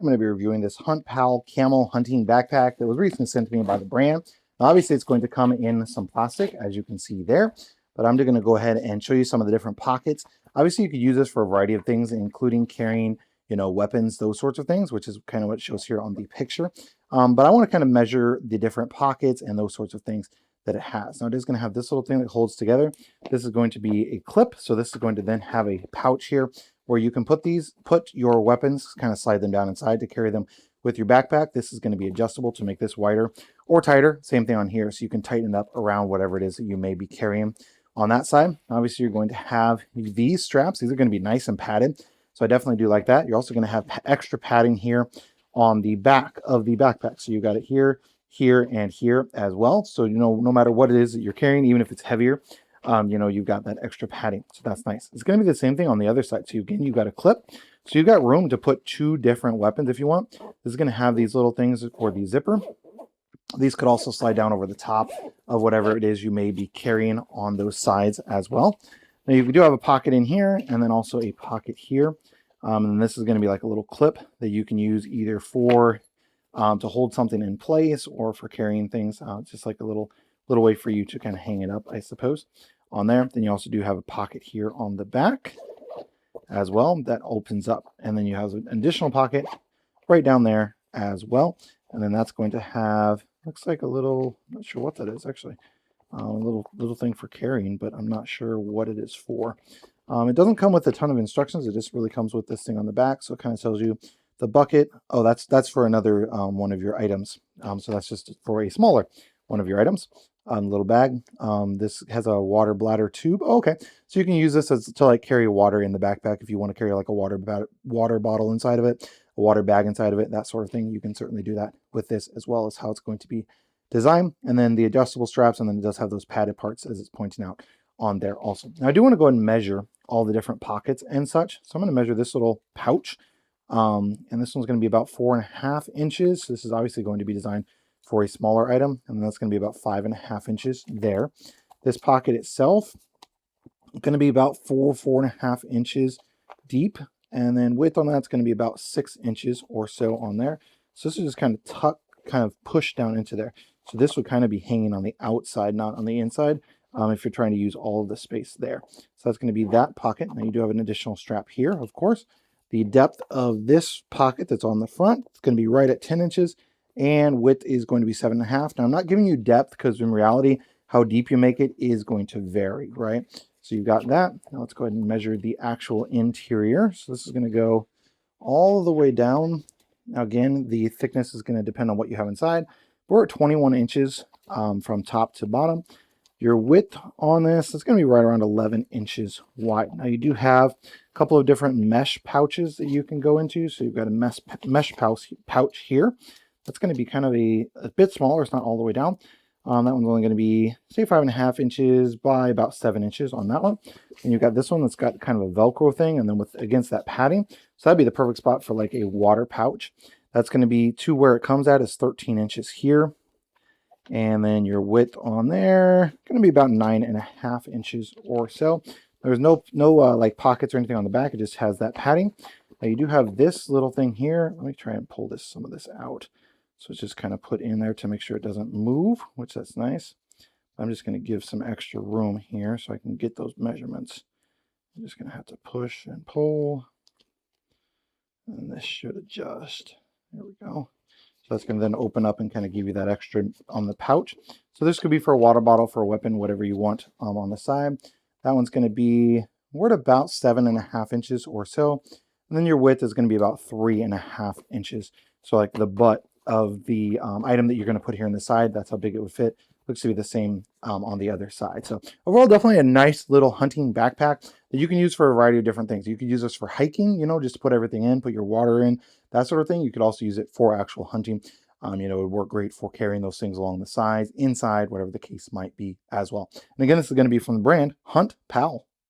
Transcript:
I'm going to be reviewing this Huntpal camel hunting backpack that was recently sent to me by the brand. Now, obviously, it's going to come in some plastic, as you can see there, but I'm just going to go ahead and show you some of the different pockets. Obviously, you could use this for a variety of things, including carrying, weapons, those sorts of things, which is kind of what it shows here on the picture. But I want to kind of measure the different pockets and those sorts of things that it has. Now, it is going to have this little thing that holds together. This is going to be a clip, so this is going to then have a pouch here where you can put your weapons, kind of slide them down inside to carry them with your backpack. This is going to be adjustable to make this wider or tighter. Same thing on here, so you can tighten it up around whatever it is that you may be carrying on that side. Obviously, you're going to have these straps. These are going to be nice and padded, so I definitely do like that. You're also going to have extra padding here on the back of the backpack. So you got it here, here, and here as well. So, no matter what it is that you're carrying, even if it's heavier, you've got that extra padding. So that's nice. It's going to be the same thing on the other side. So again, you've got a clip. So you've got room to put two different weapons if you want. This is going to have these little things for the zipper. These could also slide down over the top of whatever it is you may be carrying on those sides as well. Now you do have a pocket in here and then also a pocket here. And this is going to be like a little clip that you can use either for to hold something in place or for carrying things. Just like a little way for you to kind of hang it up, I suppose, on there. Then you also do have a pocket here on the back as well that opens up. And then you have an additional pocket right down there as well. And then that's going to have, looks like a little, I'm not sure what that is actually, a little thing for carrying, but I'm not sure what it is for. It doesn't come with a ton of instructions. It just really comes with this thing on the back. So it kind of tells you the bucket. Oh, that's for another one of your items. So that's just for a smaller one of your items. Little bag. This has a water bladder tube. Oh, okay, so you can use this to like carry water in the backpack if you want to carry like a water bottle inside of it, a water bag inside of it, that sort of thing. You can certainly do that with this, as well as how it's going to be designed. And then the adjustable straps, and then it does have those padded parts as it's pointing out on there also. Now I do want to go ahead and measure all the different pockets and such. So I'm going to measure this little pouch. And this one's going to be about 4.5 inches. So this is obviously going to be designed for a smaller item, and that's going to be about 5.5 inches there. This pocket itself is going to be about 4.5 inches deep, and then width on that's going to be about 6 inches or so on there. So this is just kind of pushed down into there. So this would kind of be hanging on the outside, not on the inside, if you're trying to use all of the space there. So that's going to be that pocket. Now you do have an additional strap here, of course. The depth of this pocket that's on the front is going to be right at 10 inches. And width is going to be 7.5. Now I'm not giving you depth because in reality, how deep you make it is going to vary, right? So you've got that. Now let's go ahead and measure the actual interior. So this is going to go all the way down. Now again, the thickness is going to depend on what you have inside. We're at 21 inches from top to bottom. Your width on this is going to be right around 11 inches wide. Now you do have a couple of different mesh pouches that you can go into. So you've got a mesh pouch here. That's going to be kind of a bit smaller. It's not all the way down. That one's only going to be, say, 5.5 inches by about 7 inches on that one. And you've got this one that's got kind of a Velcro thing, and then against that padding. So that'd be the perfect spot for like a water pouch. That's going to be to where it comes at is 13 inches here. And then your width on there going to be about 9.5 inches or so. There's no like pockets or anything on the back. It just has that padding. Now you do have this little thing here. Let me try and pull some of this out. So it's just kind of put in there to make sure it doesn't move, which that's nice. I'm just going to give some extra room here so I can get those measurements. I'm just going to have to push and pull. And this should adjust. There we go. So that's going to then open up and kind of give you that extra on the pouch. So this could be for a water bottle, for a weapon, whatever you want on the side. That one's going to be, we're at about 7.5 inches or so. And then your width is going to be about 3.5 inches. So like the butt of the item that you're going to put here on the side, that's how big it would fit. Looks to be the same on the other side. So overall, definitely a nice little hunting backpack that you can use for a variety of different things. You could use this for hiking, just to put everything in, put your water in, that sort of thing. You could also use it for actual hunting. It would work great for carrying those things along the sides, inside, whatever the case might be as well. And again, this is going to be from the brand Huntpal.